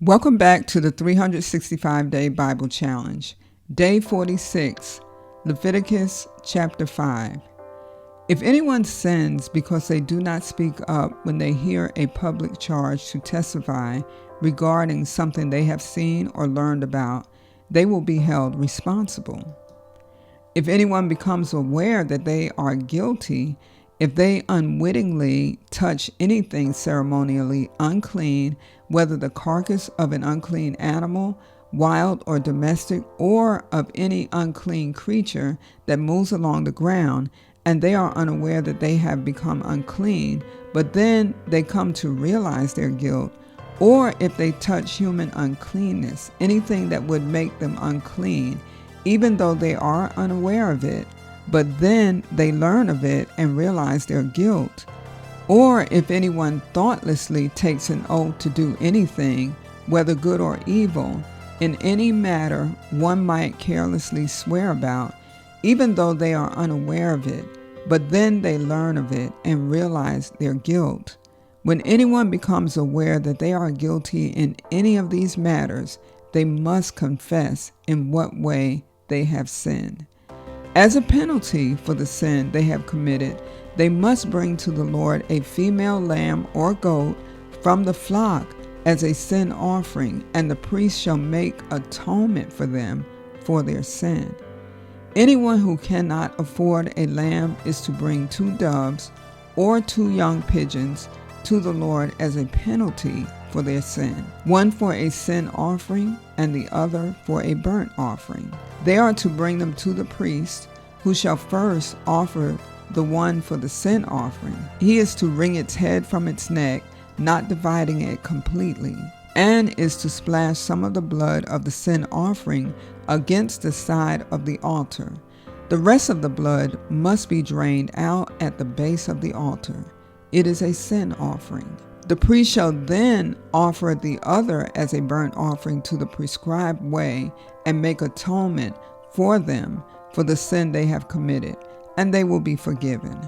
Welcome back to the 365-Day Bible Challenge. Day 46, Leviticus chapter 5. If anyone sins because they do not speak up when they hear a public charge to testify regarding something they have seen or learned about, they will be held responsible. If anyone becomes aware that they are guilty, if they unwittingly touch anything ceremonially unclean, whether the carcass of an unclean animal, wild or domestic, or of any unclean creature that moves along the ground, and they are unaware that they have become unclean, but then they come to realize their guilt, or if they touch human uncleanness, anything that would make them unclean, even though they are unaware of it, but then they learn of it and realize their guilt. Or if anyone thoughtlessly takes an oath to do anything, whether good or evil, in any matter one might carelessly swear about, even though they are unaware of it, but then they learn of it and realize their guilt. When anyone becomes aware that they are guilty in any of these matters, they must confess in what way they have sinned. As a penalty for the sin they have committed, they must bring to the Lord a female lamb or goat from the flock as a sin offering, and the priest shall make atonement for them for their sin. Anyone who cannot afford a lamb is to bring 2 doves or 2 young pigeons to the Lord as a penalty for their sin, one for a sin offering and the other for a burnt offering. They are to bring them to the priest, who shall first offer the one for the sin offering. He is to wring its head from its neck, not dividing it completely, and is to splash some of the blood of the sin offering against the side of the altar. The rest of the blood must be drained out at the base of the altar. It is a sin offering. The priest shall then offer the other as a burnt offering to the prescribed way and make atonement for them for the sin they have committed, and they will be forgiven.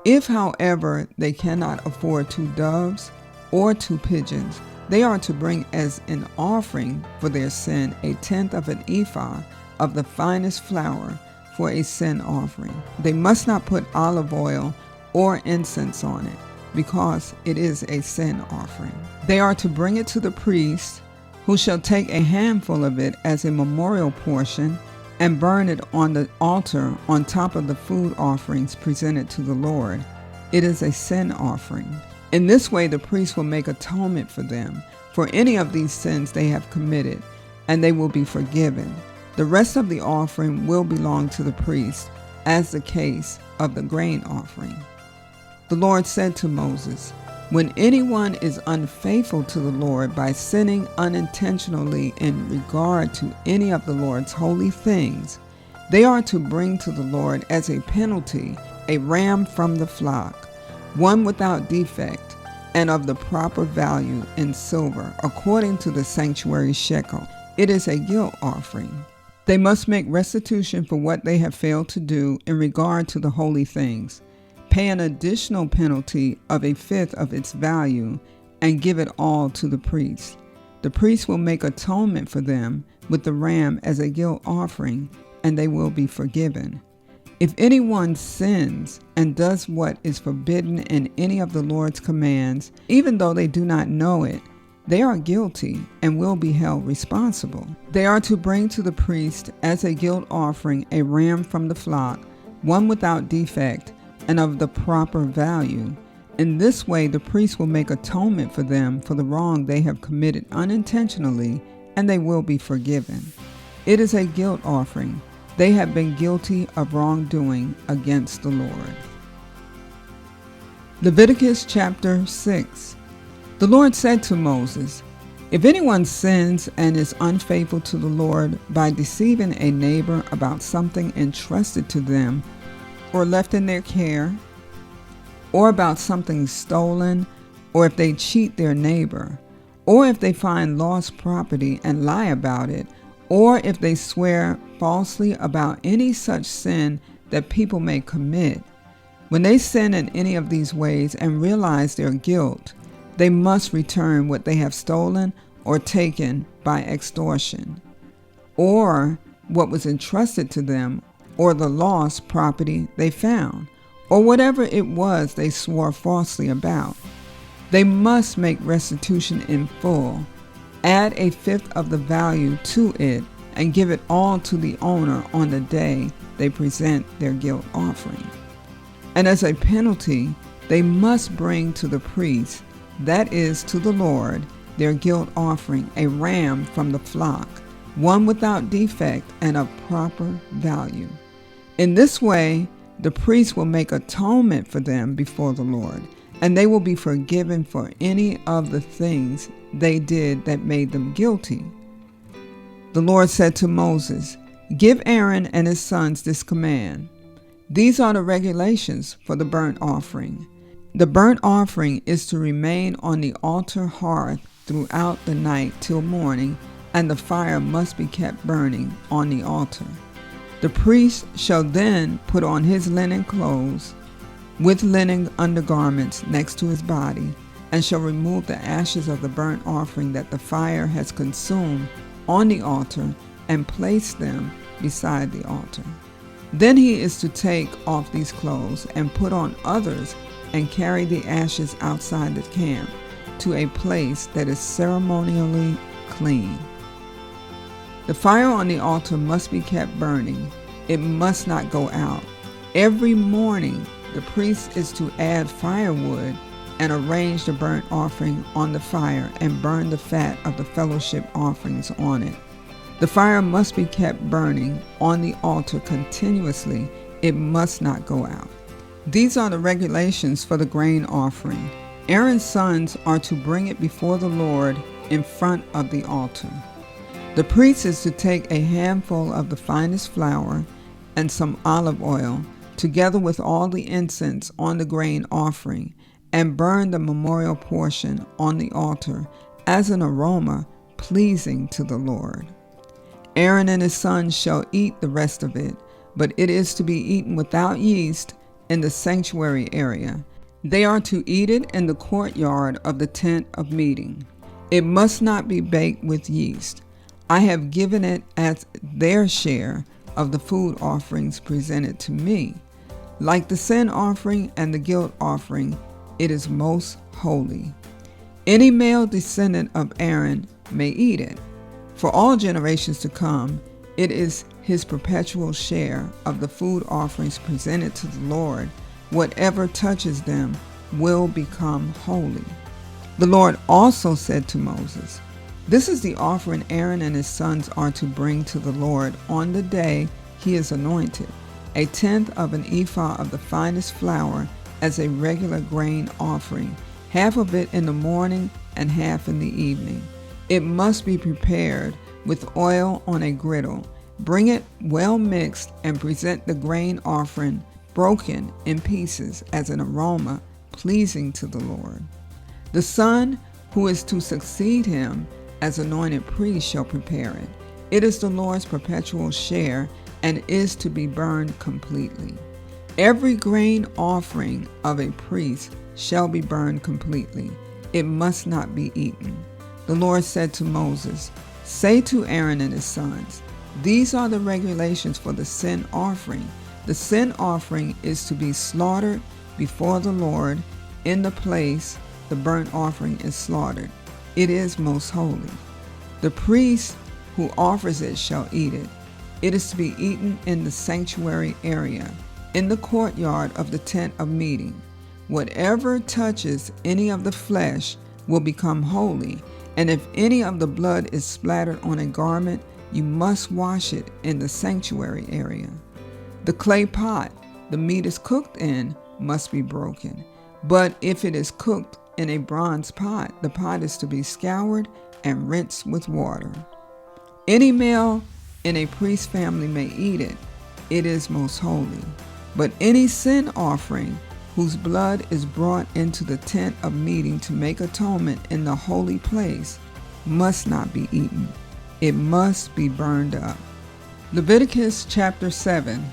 If, however, they cannot afford 2 doves or 2 pigeons, they are to bring as an offering for their sin 1/10 of an ephah of the finest flour for a sin offering. They must not put olive oil or incense on it, because it is a sin offering. They are to bring it to the priest, who shall take a handful of it as a memorial portion and burn it on the altar on top of the food offerings presented to the Lord. It is a sin offering. In this way, the priest will make atonement for them for any of these sins they have committed, and they will be forgiven. The rest of the offering will belong to the priest, as the case of the grain offering. The Lord said to Moses, "When anyone is unfaithful to the Lord by sinning unintentionally in regard to any of the Lord's holy things, they are to bring to the Lord as a penalty a ram from the flock, one without defect and of the proper value in silver, according to the sanctuary shekel. It is a guilt offering. They must make restitution for what they have failed to do in regard to the holy things, pay an additional penalty of 1/5 of its value, and give it all to the priest. The priest will make atonement for them with the ram as a guilt offering, and they will be forgiven. If anyone sins and does what is forbidden in any of the Lord's commands, even though they do not know it, they are guilty and will be held responsible. They are to bring to the priest as a guilt offering a ram from the flock, one without defect and of the proper value. In this way, the priest will make atonement for them for the wrong they have committed unintentionally, and they will be forgiven. It is a guilt offering. They have been guilty of wrongdoing against the Lord." Leviticus chapter 6. The Lord said to Moses, "If anyone sins and is unfaithful to the Lord by deceiving a neighbor about something entrusted to them or left in their care, or about something stolen, or if they cheat their neighbor, or if they find lost property and lie about it, or if they swear falsely about any such sin that people may commit, when they sin in any of these ways and realize their guilt, they must return what they have stolen or taken by extortion, or what was entrusted to them, or the lost property they found, or whatever it was they swore falsely about. They must make restitution in full, add a fifth of the value to it, and give it all to the owner on the day they present their guilt offering. And as a penalty, they must bring to the priest, that is, to the Lord, their guilt offering, a ram from the flock, one without defect and of proper value. In this way, the priest will make atonement for them before the Lord, and they will be forgiven for any of the things they did that made them guilty. The Lord said to Moses, "Give Aaron and his sons this command. These are the regulations for the burnt offering. The burnt offering is to remain on the altar hearth throughout the night till morning, and the fire must be kept burning on the altar. The priest shall then put on his linen clothes with linen undergarments next to his body, and shall remove the ashes of the burnt offering that the fire has consumed on the altar, and place them beside the altar. Then he is to take off these clothes and put on others, and carry the ashes outside the camp to a place that is ceremonially clean. The fire on the altar must be kept burning. It must not go out. Every morning, the priest is to add firewood and arrange the burnt offering on the fire and burn the fat of the fellowship offerings on it. The fire must be kept burning on the altar continuously. It must not go out. These are the regulations for the grain offering. Aaron's sons are to bring it before the Lord in front of the altar. The priest is to take a handful of the finest flour and some olive oil, together with all the incense on the grain offering, and burn the memorial portion on the altar as an aroma pleasing to the Lord. Aaron and his sons shall eat the rest of it, but it is to be eaten without yeast in the sanctuary area. They are to eat it in the courtyard of the tent of meeting. It must not be baked with yeast. I have given it as their share of the food offerings presented to me. Like the sin offering and the guilt offering, it is most holy. Any male descendant of Aaron may eat it. For all generations to come, it is his perpetual share of the food offerings presented to the Lord. Whatever touches them will become holy. The Lord also said to Moses, "This is the offering Aaron and his sons are to bring to the Lord on the day he is anointed, a tenth of an ephah of the finest flour as a regular grain offering, half of it in the morning and half in the evening. It must be prepared with oil on a griddle. Bring it well mixed and present the grain offering broken in pieces as an aroma pleasing to the Lord. The son who is to succeed him as anointed priest shall prepare it. It is the Lord's perpetual share and is to be burned completely. Every grain offering of a priest shall be burned completely. It must not be eaten." The Lord said to Moses, "Say to Aaron and his sons, these are the regulations for the sin offering. The sin offering is to be slaughtered before the Lord in the place the burnt offering is slaughtered. It is most holy. The priest who offers it shall eat it. It is to be eaten in the sanctuary area, in the courtyard of the tent of meeting. Whatever touches any of the flesh will become holy, and if any of the blood is splattered on a garment, you must wash it in the sanctuary area. The clay pot the meat is cooked in must be broken, but if it is cooked in a bronze pot, the pot is to be scoured and rinsed with water. Any male in a priest's family may eat it. It is most holy. But any sin offering whose blood is brought into the tent of meeting to make atonement in the holy place must not be eaten. It must be burned up." Leviticus chapter 7.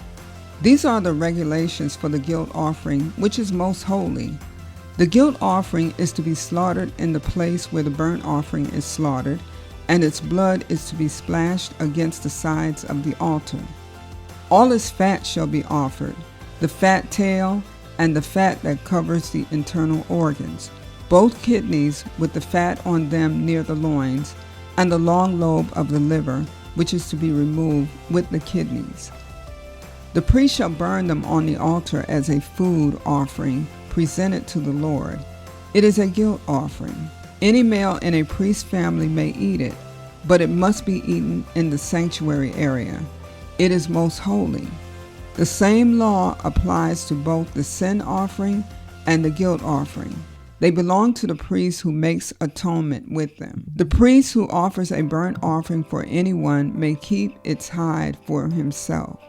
These are the regulations for the guilt offering, which is most holy. The guilt offering is to be slaughtered in the place where the burnt offering is slaughtered, and its blood is to be splashed against the sides of the altar. All its fat shall be offered, the fat tail and the fat that covers the internal organs, both kidneys with the fat on them near the loins, and the long lobe of the liver, which is to be removed with the kidneys. The priest shall burn them on the altar as a food offering presented to the Lord. It is a guilt offering. Any male in a priest's family may eat it, but it must be eaten in the sanctuary area. It is most holy. The same law applies to both the sin offering and the guilt offering. They belong to the priest who makes atonement with them. The priest who offers a burnt offering for anyone may keep its hide for himself.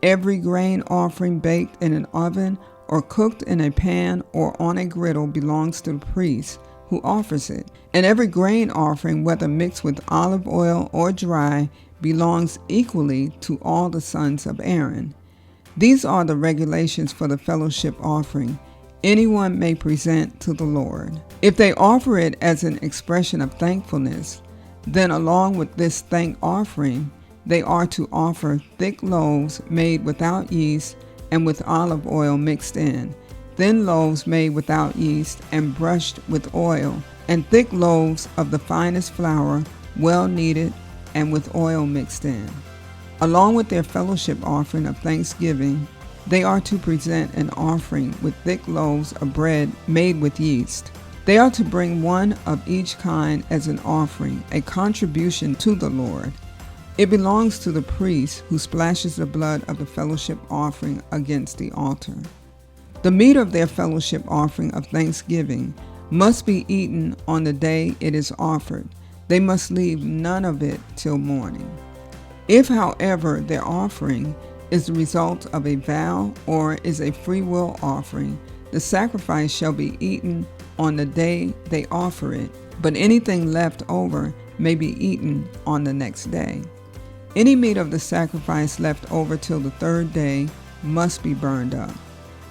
Every grain offering baked in an oven or cooked in a pan or on a griddle belongs to the priest who offers it. And every grain offering, whether mixed with olive oil or dry, belongs equally to all the sons of Aaron. These are the regulations for the fellowship offering anyone may present to the Lord. If they offer it as an expression of thankfulness, then along with this thank offering, they are to offer thick loaves made without yeast and with olive oil mixed in, thin loaves made without yeast and brushed with oil, and thick loaves of the finest flour, well kneaded and with oil mixed in. Along with their fellowship offering of thanksgiving, they are to present an offering with thick loaves of bread made with yeast. They are to bring one of each kind as an offering, a contribution to the Lord. It belongs to the priest who splashes the blood of the fellowship offering against the altar. The meat of their fellowship offering of thanksgiving must be eaten on the day it is offered. They must leave none of it till morning. If, however, their offering is the result of a vow or is a free will offering, the sacrifice shall be eaten on the day they offer it, but anything left over may be eaten on the next day. Any meat of the sacrifice left over till the third day must be burned up.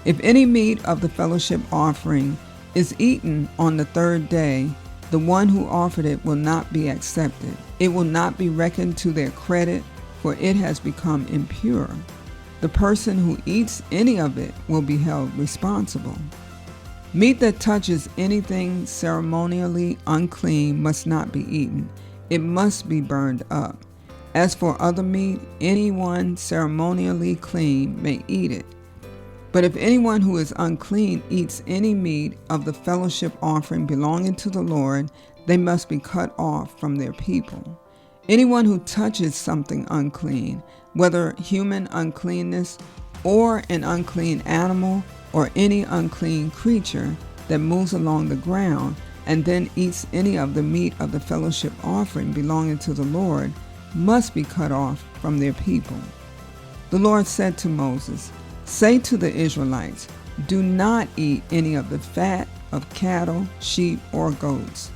If any meat of the fellowship offering is eaten on the third day, the one who offered it will not be accepted. It will not be reckoned to their credit, for it has become impure. The person who eats any of it will be held responsible. Meat that touches anything ceremonially unclean must not be eaten. It must be burned up. As for other meat, anyone ceremonially clean may eat it. But if anyone who is unclean eats any meat of the fellowship offering belonging to the Lord, they must be cut off from their people. Anyone who touches something unclean, whether human uncleanness or an unclean animal or any unclean creature that moves along the ground, and then eats any of the meat of the fellowship offering belonging to the Lord, must be cut off from their people. The Lord said to Moses, "Say to the Israelites, do not eat any of the fat of cattle, sheep, or goats.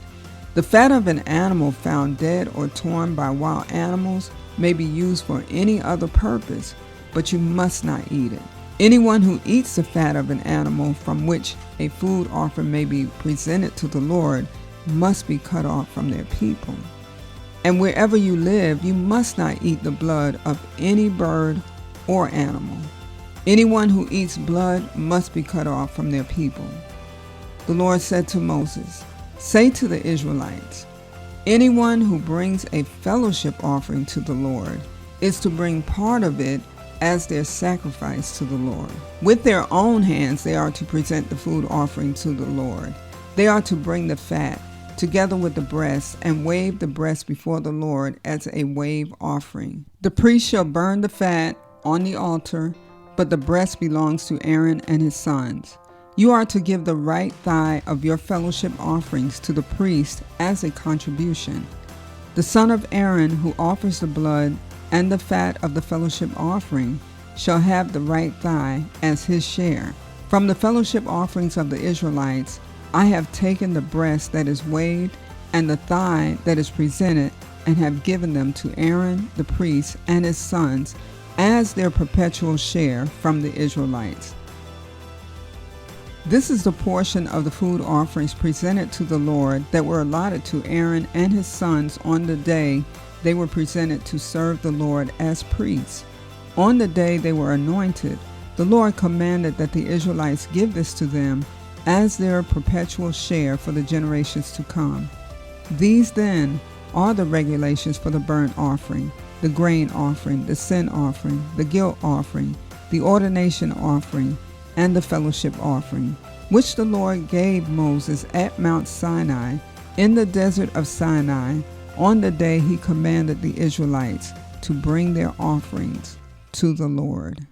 The fat of an animal found dead or torn by wild animals may be used for any other purpose, but you must not eat it. Anyone who eats the fat of an animal from which a food offering may be presented to the Lord must be cut off from their people. And wherever you live, you must not eat the blood of any bird or animal. Anyone who eats blood must be cut off from their people." The Lord said to Moses, "Say to the Israelites, anyone who brings a fellowship offering to the Lord is to bring part of it as their sacrifice to the Lord. With their own hands they are to present the food offering to the Lord. They are to bring the fat together with the breast and wave the breast before the Lord as a wave offering. The priest shall burn the fat on the altar, but the breast belongs to Aaron and his sons. You are to give the right thigh of your fellowship offerings to the priest as a contribution. The son of Aaron who offers the blood and the fat of the fellowship offering shall have the right thigh as his share. From the fellowship offerings of the Israelites, I have taken the breast that is waved and the thigh that is presented and have given them to Aaron the priest and his sons as their perpetual share from the Israelites. This is the portion of the food offerings presented to the Lord that were allotted to Aaron and his sons on the day they were presented to serve the Lord as priests. On the day they were anointed, the Lord commanded that the Israelites give this to them as their perpetual share for the generations to come. These then are the regulations for the burnt offering, the grain offering, the sin offering, the guilt offering, the ordination offering, and the fellowship offering, which the Lord gave Moses at Mount Sinai in the desert of Sinai on the day he commanded the Israelites to bring their offerings to the Lord.